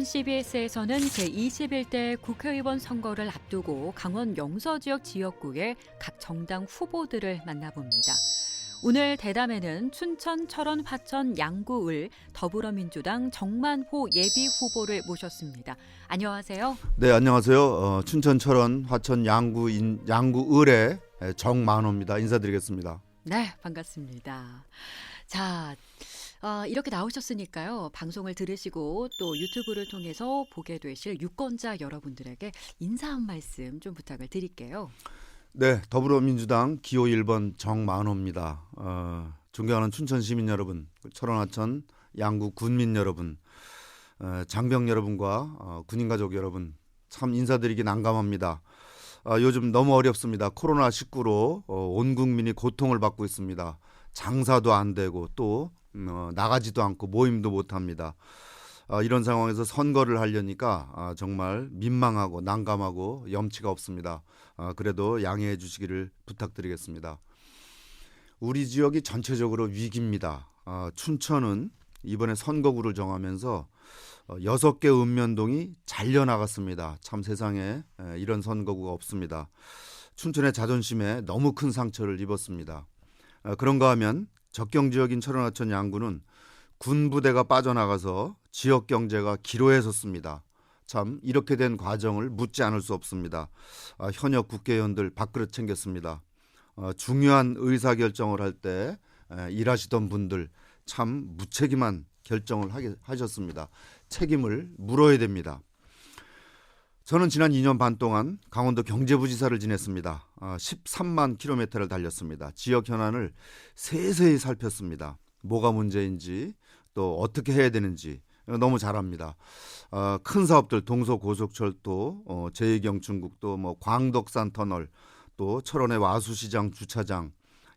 CBS에서는 제21대 국회의원 선거를 앞두고 강원 영서 지역 지역구의 각 정당 후보들을 만나봅니다. 오늘 대담에는 춘천, 철원, 화천, 양구, 을 더불어민주당 정만호 예비 후보를 모셨습니다. 안녕하세요. 네, 안녕하세요. 춘천, 철원, 화천, 양구, 을의 정만호입니다. 인사드리겠습니다. 네, 반갑습니다. 자, 이렇게 나오셨으니까요. 방송을 들으시고 또 유튜브를 통해서 보게 되실 유권자 여러분들에게 인사 한 말씀 좀 부탁을 드릴게요. 네, 더불어민주당 기호 1번 정만호입니다. 존경하는 춘천 시민 여러분, 철원, 화천, 양구 군민 여러분, 장병 여러분과 군인 가족 여러분, 참 인사드리기 난감합니다. 요즘 너무 어렵습니다. 코로나19로 온 국민이 고통을 받고 있습니다. 장사도 안 되고 또 나가지도 않고 모임도 못합니다. 이런 상황에서 선거를 하려니까 정말 민망하고 난감하고 염치가 없습니다. 그래도 양해해 주시기를 부탁드리겠습니다. 우리 지역이 전체적으로 위기입니다. 춘천은 이번에 선거구를 정하면서 6개 읍면동이 잘려나갔습니다. 참 세상에 이런 선거구가 없습니다. 춘천의 자존심에 너무 큰 상처를 입었습니다. 그런가 하면 적경지역인 철원, 화천, 양구는 군부대가 빠져나가서 지역 경제가 기로에 섰습니다. 참 이렇게 된 과정을 묻지 않을 수 없습니다. 현역 국회의원들 밥그릇 챙겼습니다. 중요한 의사결정을 할 때 일하시던 분들 참 무책임한 결정을 하셨습니다. 책임을 물어야 됩니다. 저는 지난 2년 반 동안 강원도 경제부지사를 지냈습니다. 13만 킬로미터를 달렸습니다. 지역 현안을 세세히 살폈습니다. 뭐가 문제인지 또 어떻게 해야 되는지 너무 잘합니다. 큰 사업들 동서고속철도, 제2경춘국도, 광덕산 터널, 또 철원의 와수시장 주차장,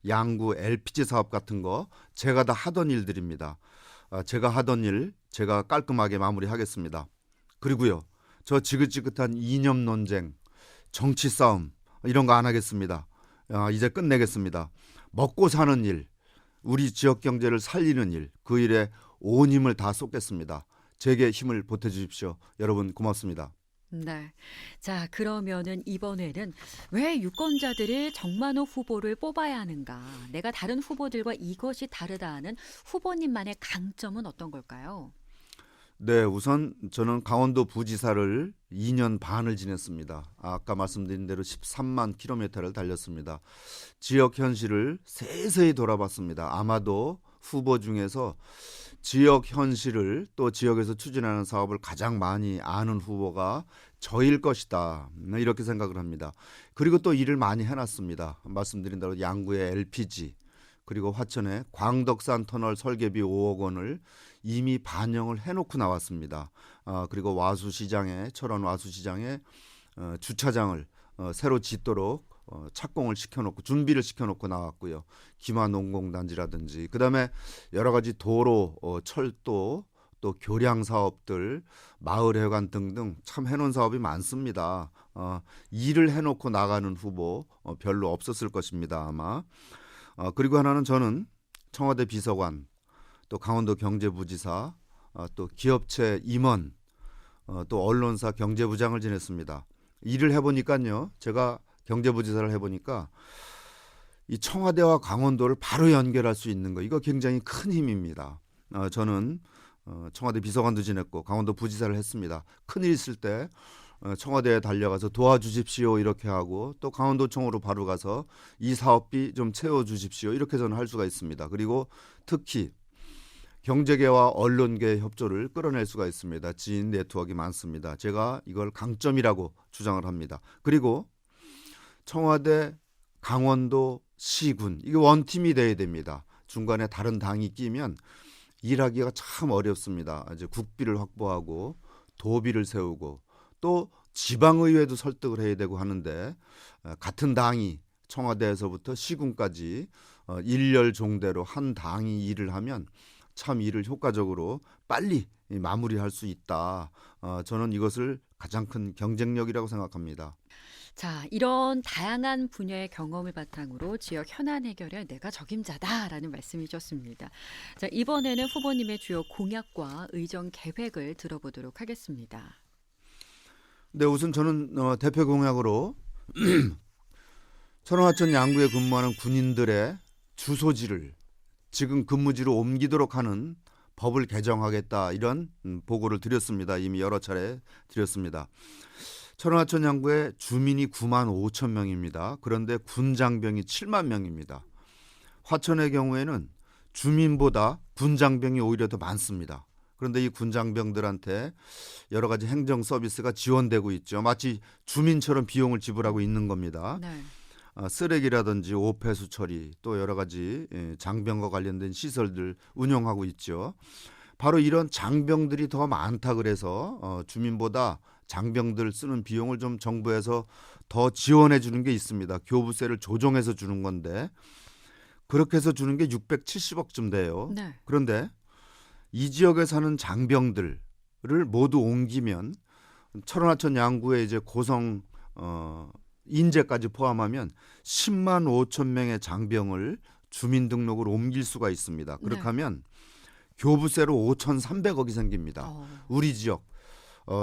양구 LPG 사업 같은 거 제가 다 하던 일들입니다. 제가 하던 일 제가 깔끔하게 마무리하겠습니다. 그리고요. 저 지긋지긋한 이념 논쟁, 정치 싸움 이런 거 안 하겠습니다. 이제 끝내겠습니다. 먹고 사는 일, 우리 지역 경제를 살리는 일, 그 일에 온 힘을 다 쏟겠습니다. 제게 힘을 보태주십시오. 여러분 고맙습니다. 네. 자, 그러면은 이번에는 왜 유권자들이 정만호 후보를 뽑아야 하는가? 내가 다른 후보들과 이것이 다르다 하는 후보님만의 강점은 어떤 걸까요? 네, 우선 저는 강원도 부지사를 2년 반을 지냈습니다. 아까 말씀드린 대로 13만 킬로미터를 달렸습니다. 지역 현실을 세세히 돌아봤습니다. 아마도 후보 중에서 지역 현실을 또 지역에서 추진하는 사업을 가장 많이 아는 후보가 저일 것이다. 이렇게 생각을 합니다. 그리고 또 일을 많이 해놨습니다. 말씀드린 대로 양구의 LPG, 그리고 화천의 광덕산 터널 설계비 5억 원을 이미 반영을 해놓고 나왔습니다. 그리고 철원 와수시장에 주차장을 새로 짓도록 착공을 시켜놓고 준비를 시켜놓고 나왔고요. 기마농공단지라든지 그다음에 여러 가지 도로, 철도, 또 교량 사업들, 마을회관 등등 참 해놓은 사업이 많습니다. 일을 해놓고 나가는 후보 별로 없었을 것입니다. 아마. 그리고 하나는 저는 청와대 비서관, 또 강원도 경제부지사, 또 기업체 임원, 또 언론사 경제부장을 지냈습니다. 일을 해보니까요. 제가 경제부지사를 해보니까 이 청와대와 강원도를 바로 연결할 수 있는 거, 이거 굉장히 큰 힘입니다. 저는 청와대 비서관도 지냈고 강원도 부지사를 했습니다. 큰일 있을 때 청와대에 달려가서 도와주십시오 이렇게 하고 또 강원도청으로 바로 가서 이 사업비 좀 채워주십시오 이렇게 저는 할 수가 있습니다. 그리고 특히 경제계와 언론계의 협조를 끌어낼 수가 있습니다. 지인 네트워크가 많습니다. 제가 이걸 강점이라고 주장을 합니다. 그리고 청와대, 강원도, 시군 이게 원팀이 돼야 됩니다. 중간에 다른 당이 끼면 일하기가 참 어렵습니다. 이제 국비를 확보하고 도비를 세우고 또 지방의회도 설득을 해야 되고 하는데 같은 당이 청와대에서부터 시군까지 일렬종대로 한 당이 일을 하면 참 일을 효과적으로 빨리 마무리할 수 있다. 저는 이것을 가장 큰 경쟁력이라고 생각합니다. 자, 이런 다양한 분야의 경험을 바탕으로 지역 현안 해결에 내가 적임자다라는 말씀이셨습니다. 자, 이번에는 후보님의 주요 공약과 의정 계획을 들어보도록 하겠습니다. 네, 우선 저는 대표 공약으로 천안하천 양구에 근무하는 군인들의 주소지를 지금 근무지로 옮기도록 하는 법을 개정하겠다 이런 보고를 드렸습니다. 이미 여러 차례 드렸습니다. 천안하천 양구에 주민이 9만 5천 명입니다. 그런데 군 장병이 7만 명입니다. 화천의 경우에는 주민보다 군 장병이 오히려 더 많습니다. 그런데 이 군 장병들한테 여러 가지 행정 서비스가 지원되고 있죠. 마치 주민처럼 비용을 지불하고 있는 겁니다. 네. 쓰레기라든지 오폐수 처리 또 여러 가지 장병과 관련된 시설들 운영하고 있죠. 바로 이런 장병들이 더 많다 그래서 주민보다 장병들 쓰는 비용을 좀 정부에서 더 지원해 주는 게 있습니다. 교부세를 조정해서 주는 건데 그렇게 해서 주는 게 670억쯤 돼요. 네. 그런데 이 지역에 사는 장병들을 모두 옮기면 철원하천 양구에 이제 고성 인재까지 포함하면 10만 5천 명의 장병을 주민등록으로 옮길 수가 있습니다. 그렇게 네. 하면 교부세로 5,300억이 생깁니다. 우리 지역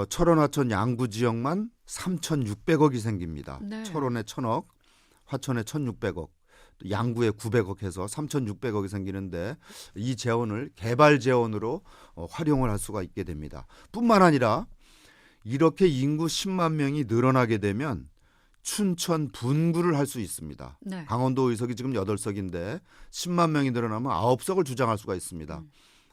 철원하천 양구 지역만 3,600억이 생깁니다. 네. 철원에 1,000억, 화천에 1,600억, 양구에 900억 해서 3,600억이 생기는데 이 재원을 개발 재원으로 활용을 할 수가 있게 됩니다. 뿐만 아니라 이렇게 인구 10만 명이 늘어나게 되면 춘천 분구를 할 수 있습니다. 네. 강원도 의석이 지금 8석인데 10만 명이 늘어나면 9석을 주장할 수가 있습니다.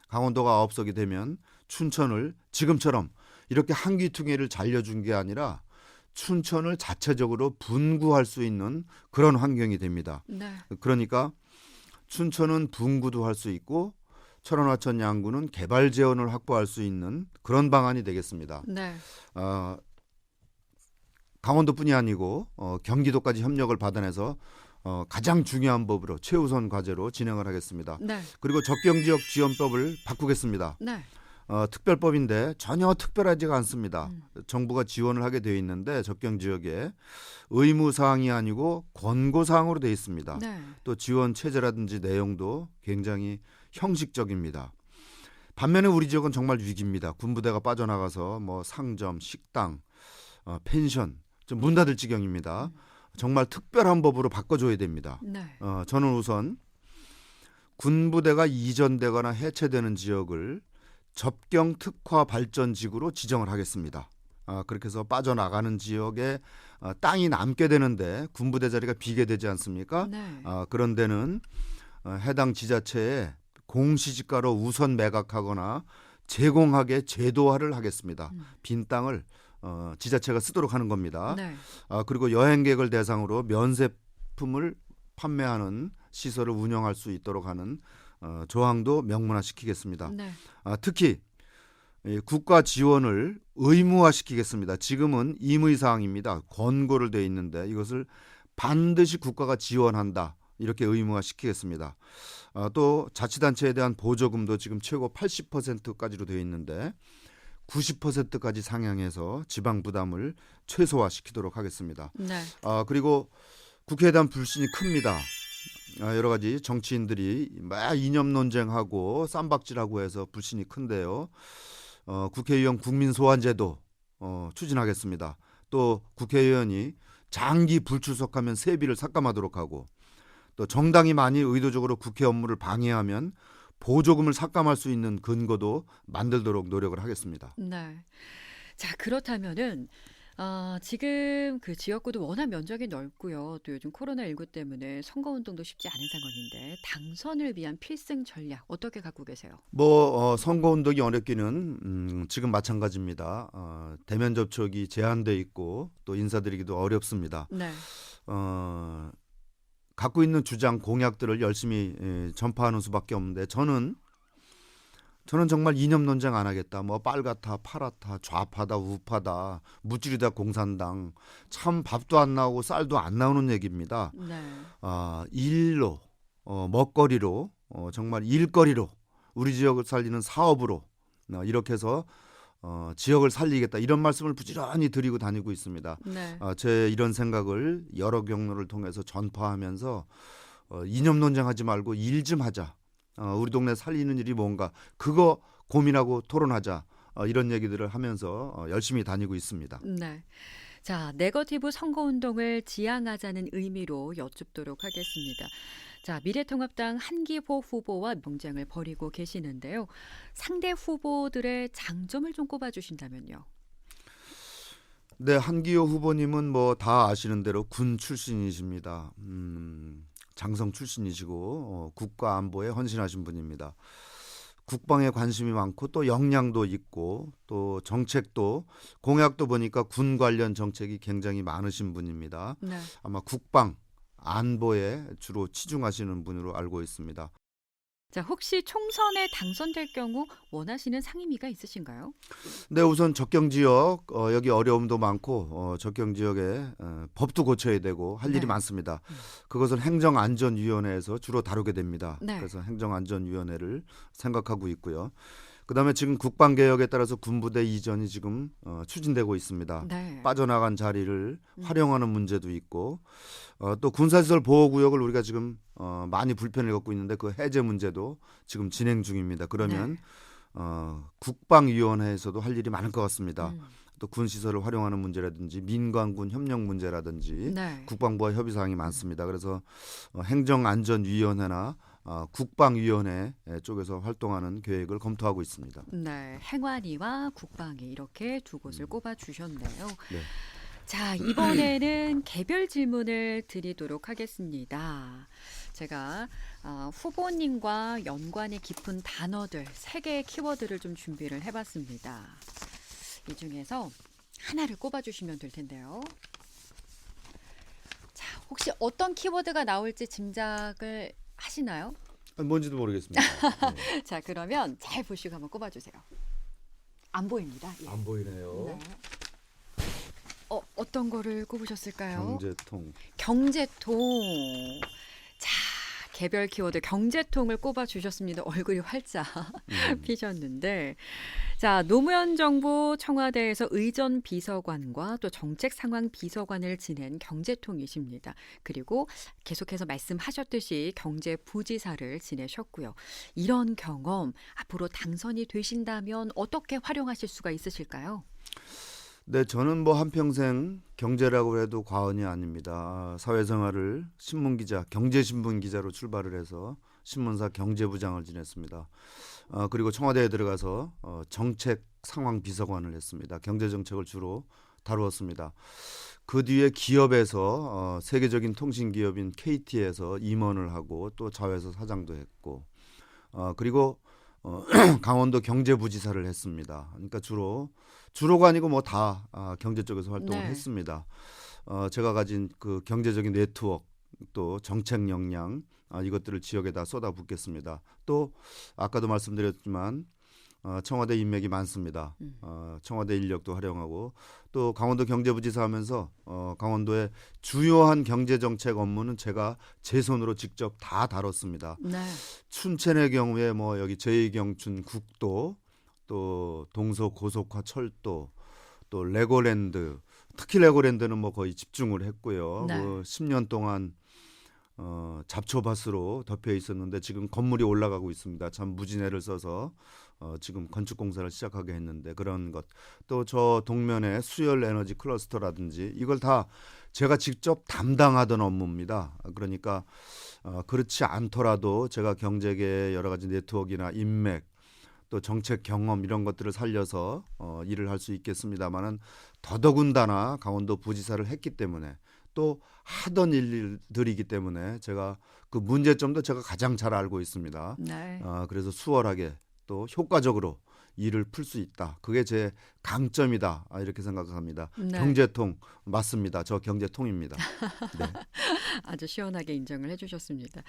강원도가 9석이 되면 춘천을 지금처럼 이렇게 한귀퉁이를 잘려준 게 아니라 춘천을 자체적으로 분구할 수 있는 그런 환경이 됩니다. 네. 그러니까 춘천은 분구도 할 수 있고 철원하천 양구는 개발 재원을 확보할 수 있는 그런 방안이 되겠습니다. 네. 강원도뿐이 아니고 경기도까지 협력을 받아내서 가장 중요한 법으로 최우선 과제로 진행을 하겠습니다. 네. 그리고 적경지역 지원법을 바꾸겠습니다. 네. 특별법인데 전혀 특별하지가 않습니다. 정부가 지원을 하게 되어 있는데 적경지역에 의무사항이 아니고 권고사항으로 되어 있습니다. 네. 또 지원 체제라든지 내용도 굉장히 형식적입니다. 반면에 우리 지역은 정말 위기입니다. 군부대가 빠져나가서 뭐 상점, 식당, 펜션 좀 문 닫을 지경입니다. 정말 특별한 법으로 바꿔줘야 됩니다. 네. 저는 우선 군부대가 이전되거나 해체되는 지역을 접경 특화 발전지구로 지정을 하겠습니다. 그렇게 해서 빠져나가는 지역에 땅이 남게 되는데 군부대 자리가 비게 되지 않습니까? 네. 그런 데는 해당 지자체에 공시지가로 우선 매각하거나 제공하게 제도화를 하겠습니다. 빈 땅을 지자체가 쓰도록 하는 겁니다. 네. 그리고 여행객을 대상으로 면세품을 판매하는 시설을 운영할 수 있도록 하는 조항도 명문화시키겠습니다. 네. 특히 국가 지원을 의무화시키겠습니다. 지금은 임의사항입니다. 권고를 돼 있는데 이것을 반드시 국가가 지원한다. 이렇게 의무화시키겠습니다. 또 자치단체에 대한 보조금도 지금 최고 80%까지로 되어 있는데 90%까지 상향해서 지방 부담을 최소화시키도록 하겠습니다. 네. 그리고 국회에 대한 불신이 큽니다. 여러 가지 정치인들이 막 이념 논쟁하고 쌈박질하고 해서 불신이 큰데요. 국회의원 국민소환제도 추진하겠습니다. 또 국회의원이 장기 불출석하면 세비를 삭감하도록 하고 또 정당이 많이 의도적으로 국회 업무를 방해하면 보조금을 삭감할 수 있는 근거도 만들도록 노력을 하겠습니다. 네. 자, 그렇다면은 지금 그 지역구도 워낙 면적이 넓고요. 또 요즘 코로나19 때문에 선거운동도 쉽지 않은 상황인데 당선을 위한 필승 전략 어떻게 갖고 계세요? 선거운동이 어렵기는 지금 마찬가지입니다. 대면 접촉이 제한돼 있고 또 인사드리기도 어렵습니다. 네. 갖고 있는 주장 공약들을 열심히 전파하는 수밖에 없는데 저는 정말 이념 논쟁 안 하겠다. 뭐 빨갛다, 파랗다, 좌파다, 우파다, 무찌르다 공산당. 참 밥도 안 나오고 쌀도 안 나오는 얘기입니다. 네. 일로 먹거리로 정말 일거리로 우리 지역을 살리는 사업으로 이렇게 해서 지역을 살리겠다 이런 말씀을 부지런히 드리고 다니고 있습니다. 네. 제 이런 생각을 여러 경로를 통해서 전파하면서 이념 논쟁하지 말고 일 좀 하자. 우리 동네 살리는 일이 뭔가 그거 고민하고 토론하자. 이런 얘기들을 하면서 열심히 다니고 있습니다. 네. 자, 네거티브 선거운동을 지향하자는 의미로 여쭙도록 하겠습니다. 자, 미래통합당 한기호 후보와 경쟁을 벌이고 계시는데요. 상대 후보들의 장점을 좀 꼽아주신다면요. 네, 한기호 후보님은 뭐 다 아시는 대로 군 출신이십니다. 장성 출신이시고 국가 안보에 헌신하신 분입니다. 국방에 관심이 많고 또 역량도 있고 또 정책도 공약도 보니까 군 관련 정책이 굉장히 많으신 분입니다. 네. 아마 국방 안보에 주로 치중하시는 분으로 알고 있습니다. 자, 혹시 총선에 당선될 경우 원하시는 상임위가 있으신가요? 네, 우선 적경 지역 여기 어려움도 많고 적경 지역에 법도 고쳐야 되고 할 일이 네. 많습니다. 그것을 행정안전위원회에서 주로 다루게 됩니다. 네. 그래서 행정안전위원회를 생각하고 있고요. 그다음에 지금 국방개혁에 따라서 군부대 이전이 지금 추진되고 있습니다. 네. 빠져나간 자리를 활용하는 문제도 있고 또 군사시설 보호구역을 우리가 지금 많이 불편을 겪고 있는데 그 해제 문제도 지금 진행 중입니다. 그러면 네. 국방위원회에서도 할 일이 많을 것 같습니다. 음. 또 군시설을 활용하는 문제라든지 민관군 협력 문제라든지 네. 국방부와 협의 사항이 많습니다. 그래서 행정안전위원회나 국방위원회 쪽에서 활동하는 계획을 검토하고 있습니다. 네, 행안위와 국방위 이렇게 두 곳을 꼽아 주셨네요. 네. 자, 이번에는 개별 질문을 드리도록 하겠습니다. 제가 후보님과 연관이 깊은 단어들 3개의 키워드를 좀 준비를 해봤습니다. 이 중에서 하나를 꼽아주시면 될 텐데요. 자, 혹시 어떤 키워드가 나올지 짐작을 하시나요? 뭔지도 모르겠습니다. 네. 자, 그러면 잘 보시고 한번 꼽아주세요. 안 보입니다. 예. 안 보이네요. 네. 어떤 거를 꼽으셨을까요? 경제통. 경제통. 자, 개별 키워드 경제통을 꼽아 주셨습니다. 얼굴이 활짝 피셨는데. 자, 노무현 정부 청와대에서 의전 비서관과 또 정책 상황 비서관을 지낸 경제통이십니다. 그리고 계속해서 말씀하셨듯이 경제부지사를 지내셨고요. 이런 경험 앞으로 당선이 되신다면 어떻게 활용하실 수가 있으실까요? 네, 저는 뭐 한평생 경제라고 해도 과언이 아닙니다. 사회생활을 신문기자, 경제신문 기자로 출발을 해서 신문사 경제부장을 지냈습니다. 그리고 청와대에 들어가서 정책 상황 비서관을 했습니다. 경제정책을 주로 다루었습니다. 그 뒤에 기업에서 세계적인 통신기업인 KT에서 임원을 하고 또 자회사 사장도 했고 그리고 강원도 경제부지사를 했습니다. 그러니까 주로가 아니고 뭐 다 경제 쪽에서 활동을 네. 했습니다. 제가 가진 그 경제적인 네트워크 또 정책 역량 이것들을 지역에다 쏟아붓겠습니다. 또 아까도 말씀드렸지만 청와대 인맥이 많습니다. 청와대 인력도 활용하고 또 강원도 경제부지사 하면서 강원도의 주요한 경제정책 업무는 제가 제 손으로 직접 다 다뤘습니다. 네. 춘천의 경우에 뭐 여기 제2경춘 국도 또 동서 고속화 철도 또 레고랜드 특히 레고랜드는 뭐 거의 집중을 했고요. 네. 그 10년 동안 잡초밭으로 덮여 있었는데 지금 건물이 올라가고 있습니다. 참 무진해를 써서 지금 건축 공사를 시작하게 했는데 그런 것 또 저 동면의 수열 에너지 클러스터라든지 이걸 다 제가 직접 담당하던 업무입니다. 그러니까 그렇지 않더라도 제가 경제계의 여러 가지 네트워크나 인맥 또 정책 경험 이런 것들을 살려서 일을 할 수 있겠습니다만은 더더군다나 강원도 부지사를 했기 때문에 또 하던 일들이기 때문에 제가 그 문제점도 제가 가장 잘 알고 있습니다. 네. 그래서 수월하게 또 효과적으로 일을 풀 수 있다. 그게 제 강점이다. 이렇게 생각합니다. 네. 경제통 맞습니다. 저 경제통입니다. 네. 아주 시원하게 인정을 해주셨습니다.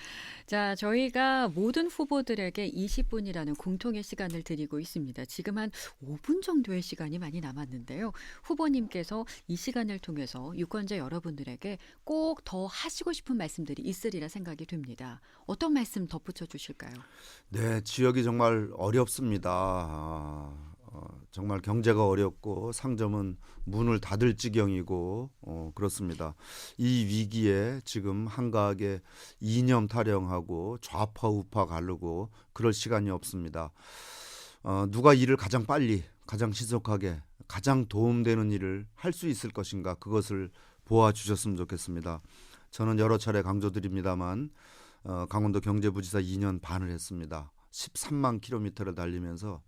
자, 저희가 모든 후보들에게 20분이라는 공통의 시간을 드리고 있습니다. 지금 한 5분 정도의 시간이 많이 남았는데요. 후보님께서 이 시간을 통해서 유권자 여러분들에게 꼭 더 하시고 싶은 말씀들이 있으리라 생각이 됩니다. 어떤 말씀 덧붙여 주실까요? 네, 지역이 정말 어렵습니다. 정말 경제가 어렵고 상점은 문을 닫을 지경이고 그렇습니다. 이 위기에 지금 한가하게 이념 타령하고 좌파 우파 가르고 그럴 시간이 없습니다. 누가 일을 가장 빨리 가장 신속하게 가장 도움되는 일을 할 수 있을 것인가 그것을 보아주셨으면 좋겠습니다. 저는 여러 차례 강조드립니다만 강원도 경제부지사 2년 반을 했습니다. 13만 킬로미터를 달리면서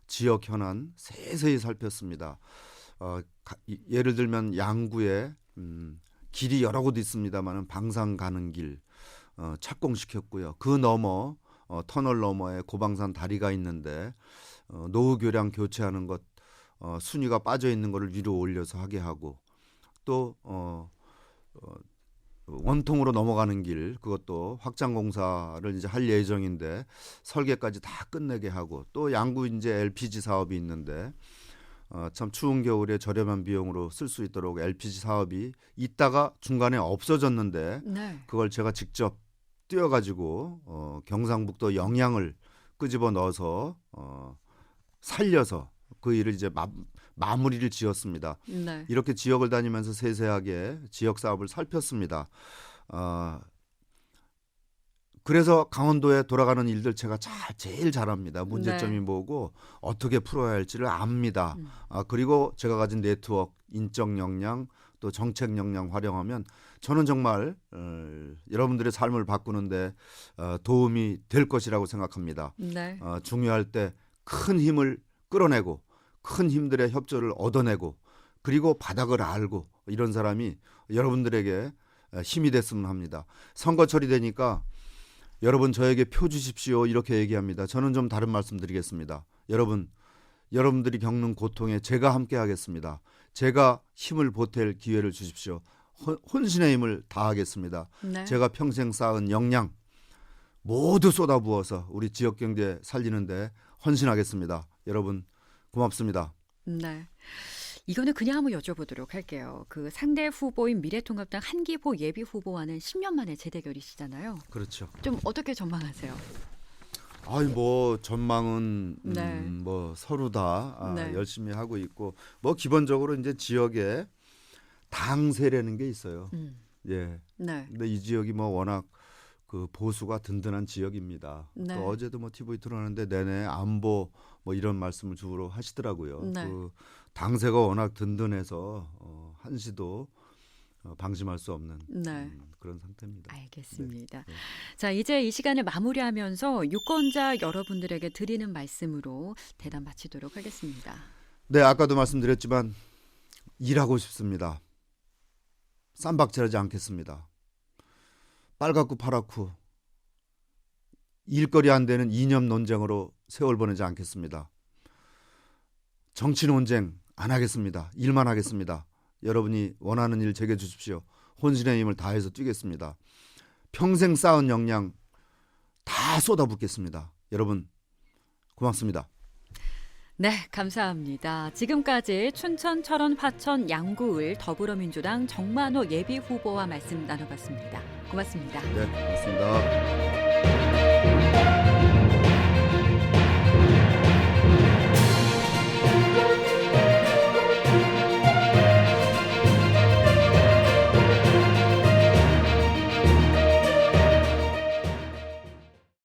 지역 현안 세세히 살폈습니다. 예를 들면 양구에 길이 여러 곳 있습니다만 방산 가는 길 착공시켰고요. 그 너머 터널 너머에 고방산 다리가 있는데 노후 교량 교체하는 것 순위가 빠져 있는 것을 위로 올려서 하게 하고 또 원통으로 넘어가는 길 그것도 확장 공사를 이제 할 예정인데 설계까지 다 끝내게 하고 또 양구 이제 LPG 사업이 있는데 참 추운 겨울에 저렴한 비용으로 쓸 수 있도록 LPG 사업이 있다가 중간에 없어졌는데 네. 그걸 제가 직접 뛰어가지고 경상북도 영양을 끄집어 넣어서 살려서 그 일을 이제 마무리를 지었습니다. 네. 이렇게 지역을 다니면서 세세하게 지역 사업을 살폈습니다. 그래서 강원도에 돌아가는 일들 제가 제일 잘합니다. 문제점이 네. 뭐고 어떻게 풀어야 할지를 압니다. 그리고 제가 가진 네트워크, 인적 역량, 또 정책 역량 활용하면 저는 정말 여러분들의 삶을 바꾸는데 도움이 될 것이라고 생각합니다. 네. 중요할 때 큰 힘을 끌어내고 큰 힘들의 협조를 얻어내고 그리고 바닥을 알고 이런 사람이 여러분들에게 힘이 됐으면 합니다. 선거철이 되니까 여러분 저에게 표 주십시오 이렇게 얘기합니다. 저는 좀 다른 말씀 드리겠습니다. 여러분들이 겪는 고통에 제가 함께 하겠습니다. 제가 힘을 보탤 기회를 주십시오. 혼신의 힘을 다하겠습니다. 네. 제가 평생 쌓은 역량 모두 쏟아부어서 우리 지역 경제 살리는데 헌신하겠습니다. 여러분 고맙습니다. 네. 이거는 그냥 한번 여쭤보도록 할게요. 그 상대 후보인 미래통합당 한기보 예비 후보와는 10년 만에 재대결이시잖아요. 그렇죠. 좀 어떻게 전망하세요? 뭐 전망은 네. 뭐 서로 다 네. 열심히 하고 있고 뭐 기본적으로 이제 지역에 당세라는 게 있어요. 예. 네. 근데 이 지역이 뭐 워낙 그 보수가 든든한 지역입니다. 네. 또 어제도 뭐 TV 틀어놨는데 내내 안보 뭐 이런 말씀을 주로 하시더라고요. 네. 그 당세가 워낙 든든해서 한시도 방심할 수 없는 네. 그런 상태입니다. 알겠습니다. 네. 자, 이제 이 시간을 마무리하면서 유권자 여러분들에게 드리는 말씀으로 대담 마치도록 하겠습니다. 네, 아까도 말씀드렸지만 일하고 싶습니다. 쌈박질하지 않겠습니다. 빨갛고 파랗고 일거리 안 되는 이념 논쟁으로 세월 보내지 않겠습니다. 정치 논쟁 안 하겠습니다. 일만 하겠습니다. 여러분이 원하는 일 제게 주십시오. 혼신의 힘을 다해서 뛰겠습니다. 평생 쌓은 역량 다 쏟아붓겠습니다. 여러분 고맙습니다. 네, 감사합니다. 지금까지 춘천, 철원, 화천, 양구을 더불어민주당 정만호 예비 후보와 말씀 나눠봤습니다. 고맙습니다. 네, 고맙습니다.